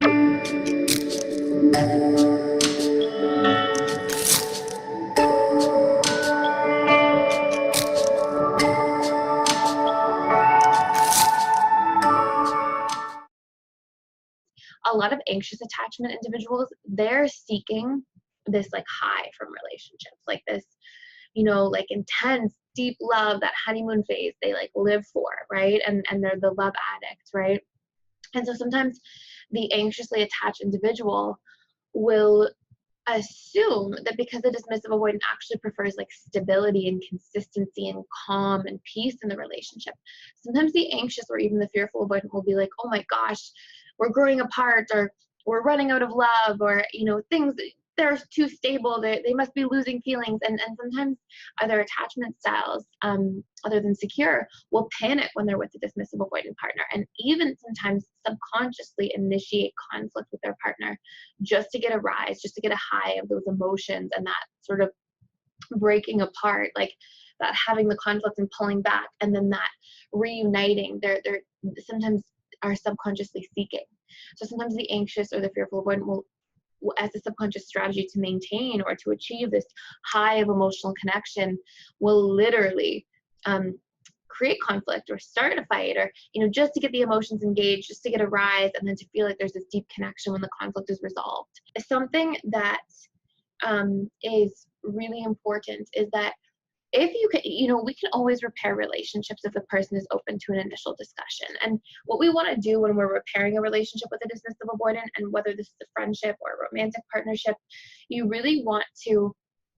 A lot of anxious attachment individuals, they're seeking this like high from relationships, like this, like intense, deep love, that honeymoon phase they like live for, right? And they're the love addicts, right? And so sometimes the anxiously attached individual will assume that because the dismissive avoidant actually prefers like stability and consistency and calm and peace in the relationship, sometimes the anxious or even the fearful avoidant will be like, oh my gosh, we're growing apart, or we're running out of love, or things, they're too stable, they must be losing feelings. And sometimes other attachment styles, other than secure, will panic when they're with a dismissive avoidant partner, and even sometimes subconsciously initiate conflict with their partner just to get a rise, just to get a high of those emotions and that sort of breaking apart, like that having the conflict and pulling back, and then that reuniting. They're sometimes are subconsciously seeking. So sometimes the anxious or the fearful avoidant will, as a subconscious strategy to maintain or to achieve this high of emotional connection, will literally create conflict or start a fight, or just to get the emotions engaged, just to get a rise, and then to feel like there's this deep connection when the conflict is resolved. Something that is really important is that if you can, we can always repair relationships if the person is open to an initial discussion. And what we want to do when we're repairing a relationship with a dismissive avoidant, and whether this is a friendship or a romantic partnership, you really want to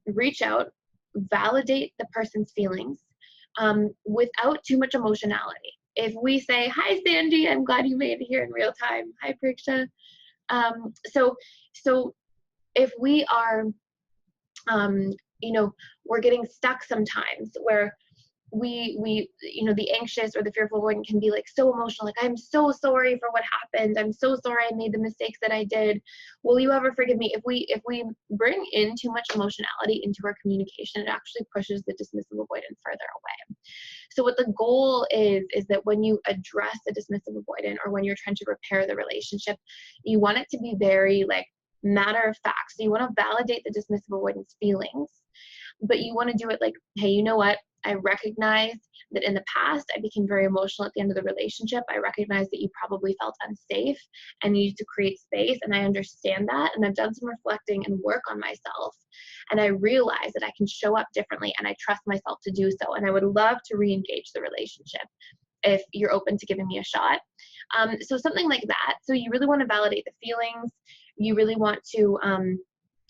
reach out, validate the person's feelings without too much emotionality. If we say, hi, Sandy, I'm glad you made it here in real time. Hi, Priksha. So if we are we're getting stuck sometimes where we the anxious or the fearful avoidant can be like so emotional, like, I'm so sorry for what happened, I'm so sorry I made the mistakes that I did, will you ever forgive me? If we bring in too much emotionality into our communication, it actually pushes the dismissive avoidant further away. So what the goal is that when you address the dismissive avoidant, or when you're trying to repair the relationship, you want it to be very like matter of fact. So you want to validate the dismissive avoidant's feelings, but you want to do it like, hey, you know what? I recognize that in the past I became very emotional at the end of the relationship. I recognize that you probably felt unsafe and needed to create space, and I understand that, and I've done some reflecting and work on myself, and I realize that I can show up differently, and I trust myself to do so, and I would love to re-engage the relationship if you're open to giving me a shot. So something like that. So you really want to validate the feelings. You really want to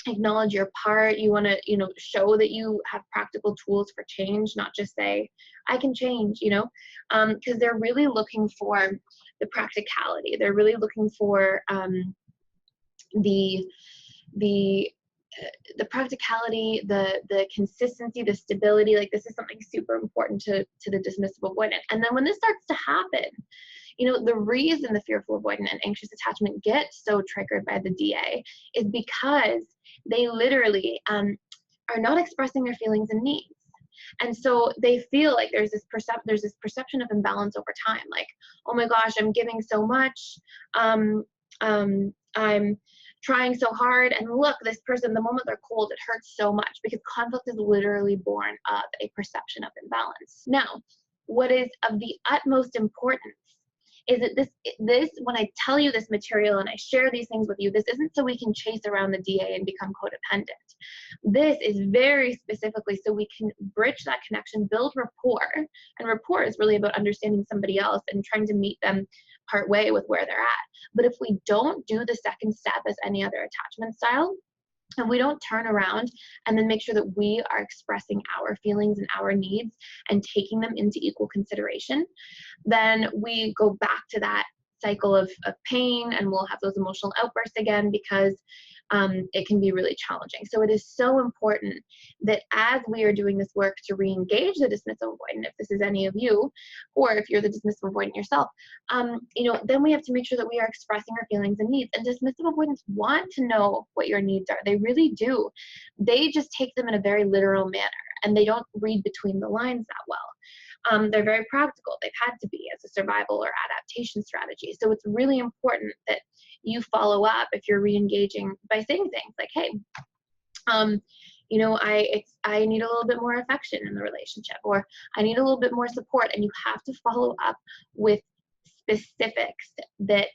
acknowledge your part. You want to, show that you have practical tools for change, not just say, I can change, because they're really looking for the practicality. They're really looking for the practicality, the consistency, the stability. Like, this is something super important to the dismissive avoidant. And then when this starts to happen, the reason the fearful avoidant and anxious attachment get so triggered by the DA is because they literally are not expressing their feelings and needs. And so they feel like there's this perception of imbalance over time. Like, oh my gosh, I'm giving so much. I'm trying so hard, and look, this person, the moment they're cold, it hurts so much, because conflict is literally born of a perception of imbalance. Now, what is of the utmost importance is that this when I tell you this material and I share these things with you, this isn't so we can chase around the DA and become codependent. This is very specifically so we can bridge that connection, build rapport, and rapport is really about understanding somebody else and trying to meet them part way with where they're at. But if we don't do the second step as any other attachment style, and we don't turn around and then make sure that we are expressing our feelings and our needs and taking them into equal consideration, then we go back to that cycle of pain, and we'll have those emotional outbursts again, because it can be really challenging. So it is so important that as we are doing this work to re-engage the dismissive avoidant, if this is any of you, or if you're the dismissive avoidant yourself, then we have to make sure that we are expressing our feelings and needs. And dismissive avoidants want to know what your needs are. They really do. They just take them in a very literal manner, and they don't read between the lines that well. They're very practical. They've had to be as a survival or adaptation strategy. So it's really important that you follow up if you're re-engaging by saying things like, hey, you know, I need a little bit more affection in the relationship, or I need a little bit more support. And you have to follow up with specifics that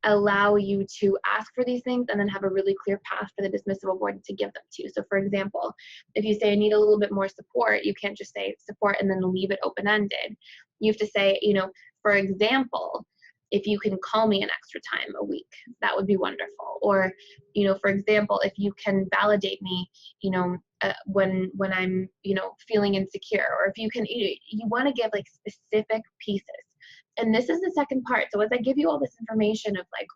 allow you to ask for these things and then have a really clear path for the dismissive avoidant to give them to you. So for example, if you say I need a little bit more support, you can't just say support and then leave it open-ended. You have to say, you know, for example, if you can call me an extra time a week, that would be wonderful. Or, you know, for example, if you can validate me, you know, when I'm, you know, feeling insecure, or if you can, you want to give like specific pieces. And this is the second part. So as I give you all this information of like,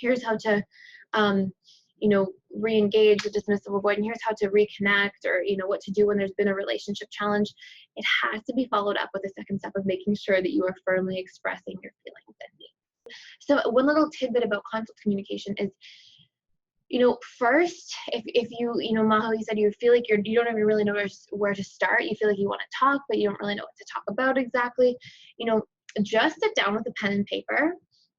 here's how to, you know, re-engage the dismissive avoidant, here's how to reconnect, or, you know, what to do when there's been a relationship challenge, it has to be followed up with the second step of making sure that you are firmly expressing your feelings and needs. So one little tidbit about conflict communication is, you know, first, if you, you know, Maho, you said you feel like you don't even really know where to start. You feel like you want to talk, but you don't really know what to talk about exactly. You know, just sit down with a pen and paper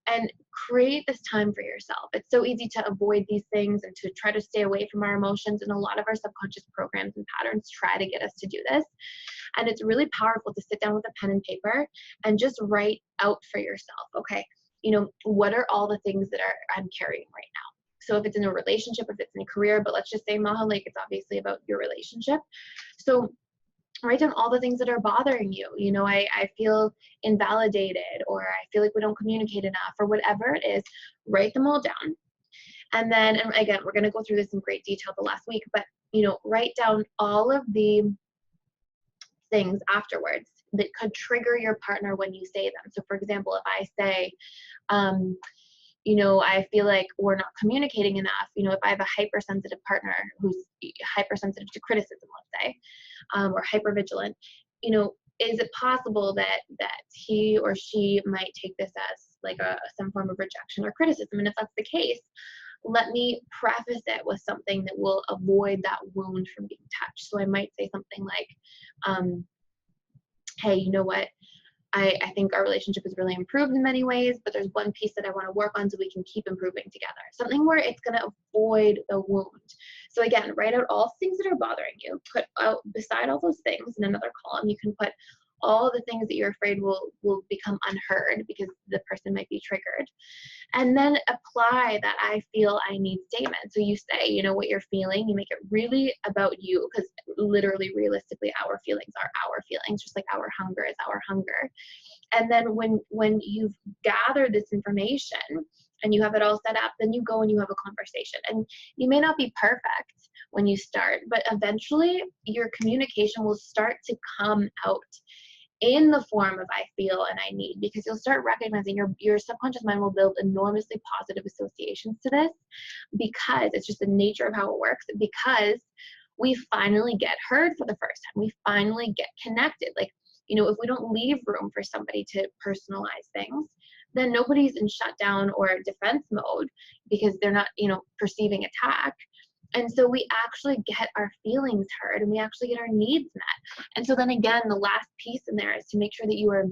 and create this time for yourself. It's so easy to avoid these things and to try to stay away from our emotions. And a lot of our subconscious programs and patterns try to get us to do this. And it's really powerful to sit down with a pen and paper and just write out for yourself, okay, you know, what are all the things that I'm carrying right now? So if it's in a relationship, if it's in a career, but let's just say, Maha, like it's obviously about your relationship. So write down all the things that are bothering you. You know, I feel invalidated, or I feel like we don't communicate enough, or whatever it is, write them all down. And then, and again, we're going to go through this in great detail the last week, but, you know, write down all of the things afterwards that could trigger your partner when you say them. So for example, if I say, you know, I feel like we're not communicating enough. You know, if I have a hypersensitive partner who's hypersensitive to criticism, let's say, or hypervigilant, you know, is it possible that he or she might take this as like some form of rejection or criticism? And if that's the case, let me preface it with something that will avoid that wound from being touched. So I might say something like, hey, you know what? I think our relationship has really improved in many ways, but there's one piece that I want to work on so we can keep improving together. Something where it's going to avoid the wound. So again, write out all things that are bothering you. Put out beside all those things in another column, you can put all the things that you're afraid will become unheard because the person might be triggered. And then apply that I feel I need statement. So you say, you know, what you're feeling, you make it really about you, because literally, realistically, our feelings are our feelings, just like our hunger is our hunger. And then when you've gathered this information and you have it all set up, then you go and you have a conversation. And you may not be perfect when you start, but eventually your communication will start to come out in the form of I feel and I need, because you'll start recognizing your subconscious mind will build enormously positive associations to this, because it's just the nature of how it works, because we finally get heard for the first time. We finally get connected. Like, you know, if we don't leave room for somebody to personalize things, then nobody's in shutdown or defense mode because they're not, you know, perceiving attack. And so we actually get our feelings heard and we actually get our needs met. And so then again, the last piece in there is to make sure that you are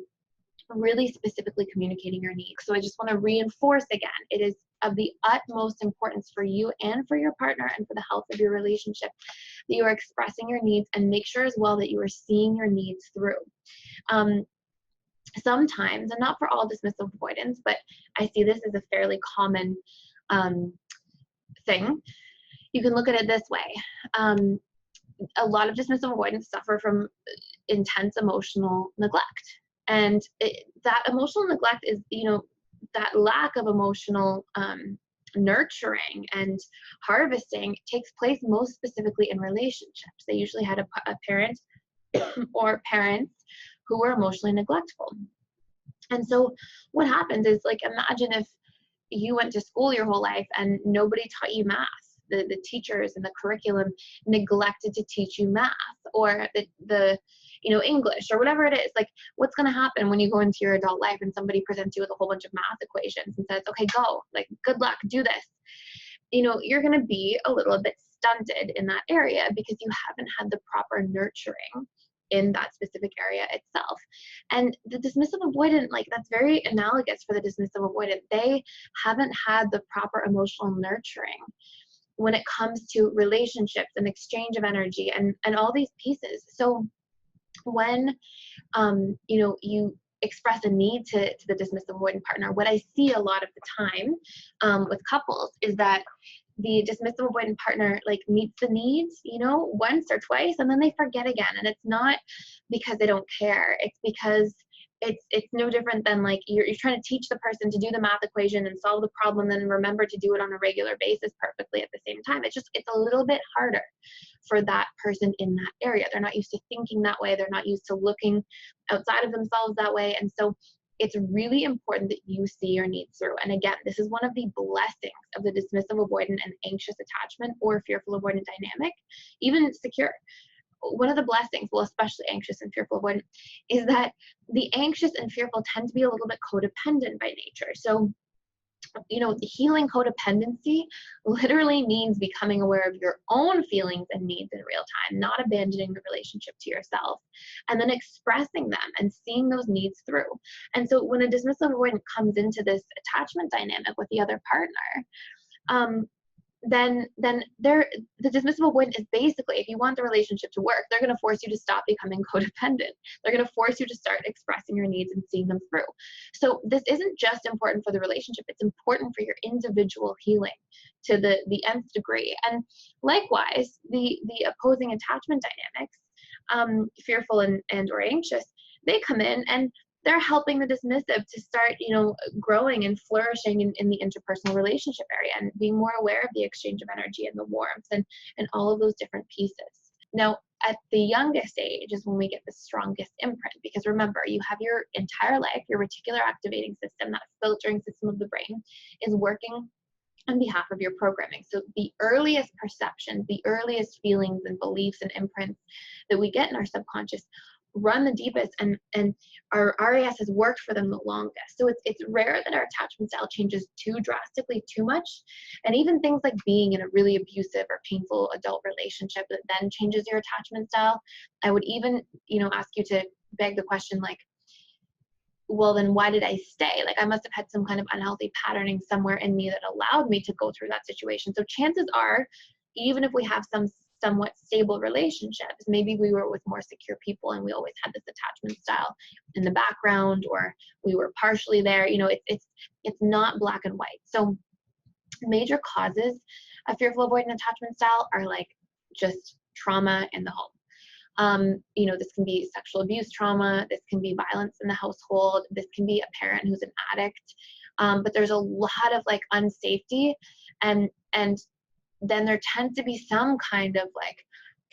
really specifically communicating your needs. So I just want to reinforce again, it is of the utmost importance for you and for your partner and for the health of your relationship that you are expressing your needs, and make sure as well that you are seeing your needs through. Sometimes, and not for all dismissive avoidance, but I see this as a fairly common thing. You can look at it this way. A lot of dismissive avoidance suffer from intense emotional neglect. And that emotional neglect is, you know, that lack of emotional nurturing and harvesting takes place most specifically in relationships. They usually had a parent or parents who were emotionally neglectful. And so what happens is, like, imagine if you went to school your whole life and nobody taught you math. The teachers and the curriculum neglected to teach you math, or the you know, English, or whatever it is. Like, what's going to happen when you go into your adult life and somebody presents you with a whole bunch of math equations and says, okay, go, like, good luck, do this. You know, you're going to be a little bit stunted in that area because you haven't had the proper nurturing in that specific area itself. And the dismissive avoidant, like that's very analogous for the dismissive avoidant. They haven't had the proper emotional nurturing when it comes to relationships and exchange of energy and all these pieces. So when you express a need to the dismissive avoidant partner, what I see a lot of the time with couples is that the dismissive avoidant partner like meets the needs, once or twice, and then they forget again. And it's not because they don't care. It's because it's no different than like you're trying to teach the person to do the math equation and solve the problem, then remember to do it on a regular basis perfectly at the same time. It's a little bit harder for that person in that area. They're not used to thinking that way. They're not used to looking outside of themselves that way. And so it's really important that you see your needs through. And again, this is one of the blessings of the dismissive avoidant and anxious attachment or fearful avoidant dynamic, even secure. One of the blessings, well, especially anxious and fearful avoidant, is that the anxious and fearful tend to be a little bit codependent by nature. So healing codependency literally means becoming aware of your own feelings and needs in real time, not abandoning the relationship to yourself, and then expressing them and seeing those needs through. And so when a dismissive avoidant comes into this attachment dynamic with the other partner, then the dismissive avoidant is basically, if you want the relationship to work, they're going to force you to stop becoming codependent. They're going to force you to start expressing your needs and seeing them through. So this isn't just important for the relationship, it's important for your individual healing to the nth degree. And likewise, the opposing attachment dynamics, fearful and or anxious, they come in and they're helping the dismissive to start, growing and flourishing in the interpersonal relationship area and being more aware of the exchange of energy and the warmth and all of those different pieces. Now, at the youngest age is when we get the strongest imprint, because remember, you have your entire life, your reticular activating system, that filtering system of the brain, is working on behalf of your programming. So the earliest perceptions, the earliest feelings and beliefs and imprints that we get in our subconscious run the deepest, and our RAS has worked for them the longest. So it's rare that our attachment style changes too drastically, too much. And even things like being in a really abusive or painful adult relationship that then changes your attachment style, I would even, ask you to beg the question like, well, then why did I stay? Like I must have had some kind of unhealthy patterning somewhere in me that allowed me to go through that situation. So chances are, even if we have some somewhat stable relationships, maybe we were with more secure people and we always had this attachment style in the background, or we were partially there. It's not black and white. So major causes of fearful avoidant attachment style are like just trauma in the home. This can be sexual abuse trauma, this can be violence in the household, this can be a parent who's an addict, but there's a lot of like unsafety, and then there tends to be some kind of like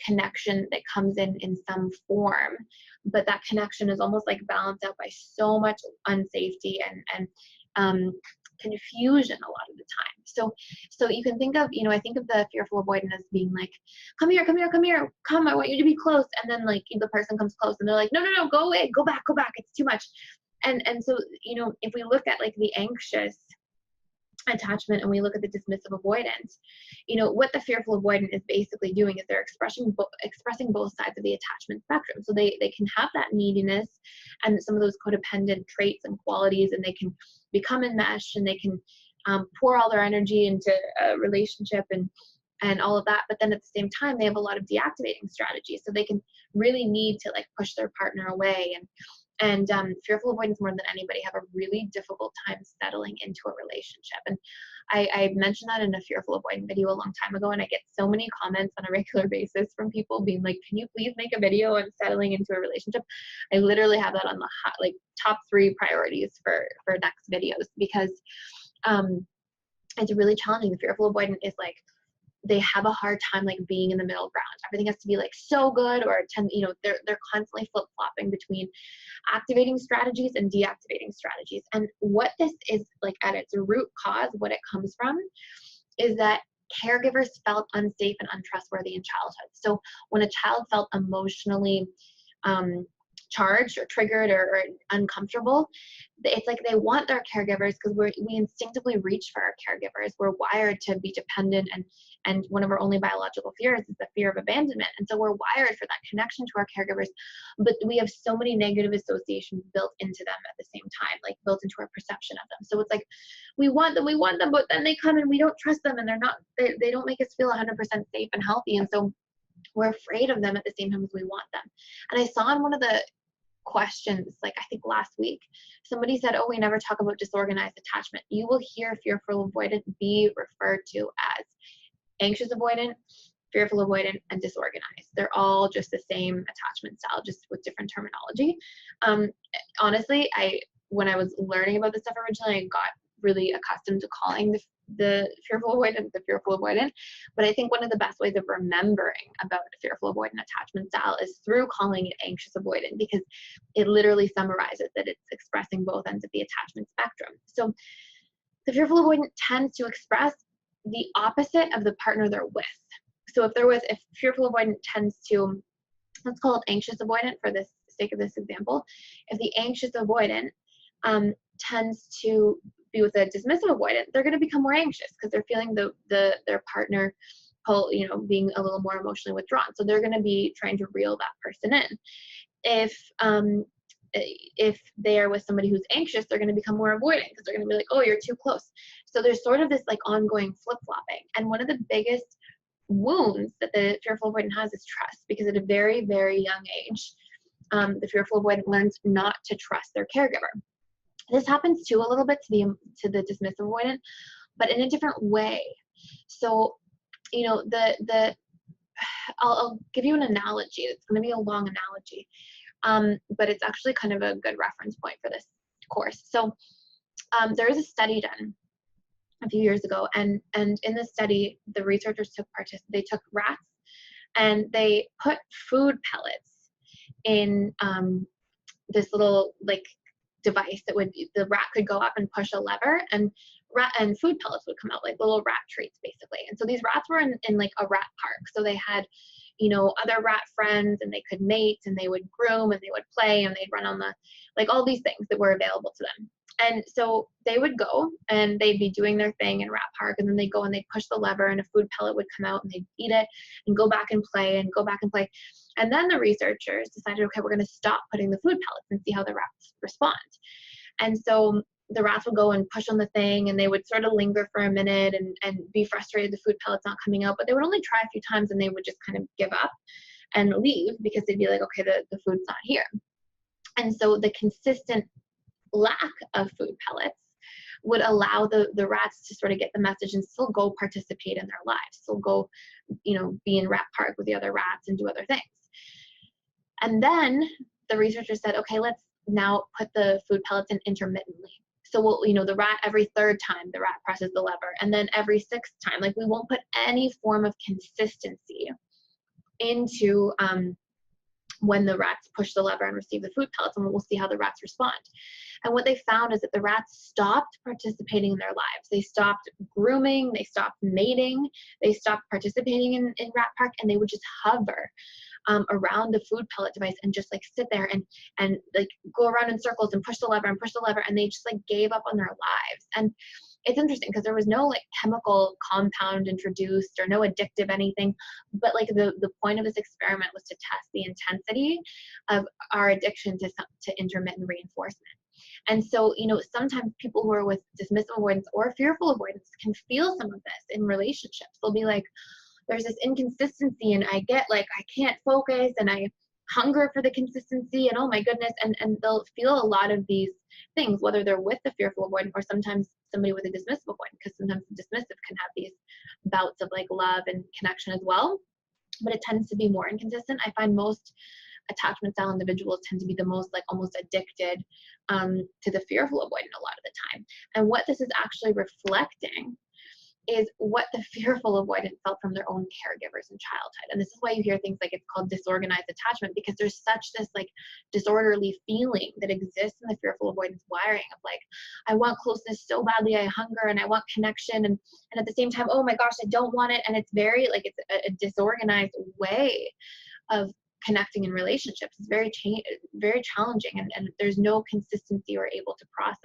connection that comes in some form, but that connection is almost like balanced out by so much unsafety and confusion a lot of the time. So you can think of, I think of the fearful avoidant as being like, come here, come, I want you to be close. And then like the person comes close and they're like, no, go away, go back, it's too much. And so, if we look at like the anxious attachment and we look at the dismissive avoidance, what the fearful avoidant is basically doing is they're expressing both sides of the attachment spectrum. So they can have that neediness and some of those codependent traits and qualities, and they can become enmeshed, and they can pour all their energy into a relationship and all of that. But then at the same time, they have a lot of deactivating strategies. So they can really need to like push their partner away, and fearful avoidance more than anybody have a really difficult time settling into a relationship. And I mentioned that in a fearful avoidant video a long time ago, and I get so many comments on a regular basis from people being like, can you please make a video on settling into a relationship? I literally have that on the top 3 priorities for next videos, because it's really challenging. The fearful avoidant is like, they have a hard time like being in the middle ground. Everything has to be like so good, or they're constantly flip-flopping between activating strategies and deactivating strategies. And what this is like at its root cause, what it comes from, is that caregivers felt unsafe and untrustworthy in childhood. So when a child felt emotionally charged or triggered or uncomfortable, it's like they want their caregivers because we instinctively reach for our caregivers. We're wired to be dependent, and one of our only biological fears is the fear of abandonment. And so we're wired for that connection to our caregivers, but we have so many negative associations built into them at the same time, like built into our perception of them. So it's like we want them, but then they come and we don't trust them, and they don't make us feel 100% safe and healthy. And so we're afraid of them at the same time as we want them. And I saw in one of the questions, like I think last week, somebody said, oh, we never talk about disorganized attachment. You will hear fearful avoidant be referred to as anxious avoidant, fearful avoidant, and disorganized. They're all just the same attachment style, just with different terminology. Honestly, when I was learning about this stuff originally, I got really accustomed to calling the fearful avoidant the fearful avoidant. But I think one of the best ways of remembering about a fearful avoidant attachment style is through calling it anxious avoidant, because it literally summarizes that it's expressing both ends of the attachment spectrum. So the fearful avoidant tends to express the opposite of the partner they're with. So if fearful avoidant tends to, let's call it anxious avoidant for the sake of this example, if the anxious avoidant tends to be with a dismissive avoidant, they're going to become more anxious because they're feeling their partner being a little more emotionally withdrawn. So they're going to be trying to reel that person in. If they are with somebody who's anxious, they're going to become more avoidant because they're going to be like, oh, you're too close. So there's sort of this like ongoing flip-flopping. And one of the biggest wounds that the fearful avoidant has is trust, because at a very, very young age, the fearful avoidant learns not to trust their caregiver. This happens too a little bit to the dismissive avoidant, but in a different way. So, I'll give you an analogy. It's going to be a long analogy, but it's actually kind of a good reference point for this course. So, there was a study done a few years ago, and in the study, the researchers took rats, and they put food pellets in this little device that the rat could go up and push a lever, and food pellets would come out, like little rat treats basically. And so these rats were in like a rat park, so they had other rat friends, and they could mate, and they would groom, and they would play, and they'd run on all these things that were available to them. And so they would go and they'd be doing their thing in rat park, and then they'd go and they'd push the lever, and a food pellet would come out, and they'd eat it and go back and play and go back and play. And then the researchers decided, okay, we're going to stop putting the food pellets and see how the rats respond. And so the rats would go and push on the thing, and they would sort of linger for a minute and be frustrated the food pellet's not coming out, but they would only try a few times, and they would just kind of give up and leave, because they'd be like, okay, the food's not here. And so the consistent lack of food pellets would allow the rats to sort of get the message and still go participate in their lives, still go, be in rat park with the other rats and do other things. And then the researchers said, okay, let's now put the food pellets in intermittently. So the rat, every third time the rat presses the lever, and then every sixth time, we won't put any form of consistency into when the rats push the lever and receive the food pellets, and we'll see how the rats respond. And what they found is that the rats stopped participating in their lives. They stopped grooming, they stopped mating, they stopped participating in rat park, and they would just hover around the food pellet device and just sit there and go around in circles and push the lever, and they just gave up on their lives. And it's interesting because there was no chemical compound introduced or no addictive anything, but the point of this experiment was to test the intensity of our addiction to intermittent reinforcement. And so, sometimes people who are with dismissive avoidance or fearful avoidance can feel some of this in relationships. They'll be like, there's this inconsistency, and I get I can't focus, and I hunger for the consistency, and oh my goodness, and they'll feel a lot of these things, whether they're with the fearful avoidant or sometimes somebody with a dismissive avoidant, because sometimes the dismissive can have these bouts of love and connection as well, but it tends to be more inconsistent. I find most attachment style individuals tend to be the most almost addicted to the fearful avoidant a lot of the time. And what this is actually reflecting is what the fearful avoidant felt from their own caregivers in childhood. And this is why you hear things it's called disorganized attachment, because there's such this disorderly feeling that exists in the fearful avoidance wiring of I want closeness so badly, I hunger, and I want connection, and at the same time, oh my gosh, I don't want it. And it's very it's a disorganized way of connecting in relationships is very challenging, and there's no consistency we're able to process.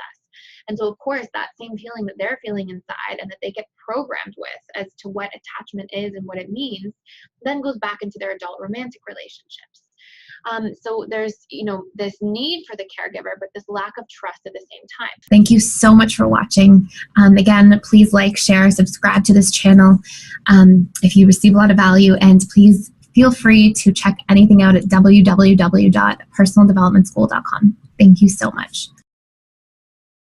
And so of course that same feeling that they're feeling inside and that they get programmed with as to what attachment is and what it means then goes back into their adult romantic relationships. So there's, this need for the caregiver, but this lack of trust at the same time. Thank you so much for watching. Again, please like, share, subscribe to this channel if you receive a lot of value, and please feel free to check anything out at www.personaldevelopmentschool.com. Thank you so much.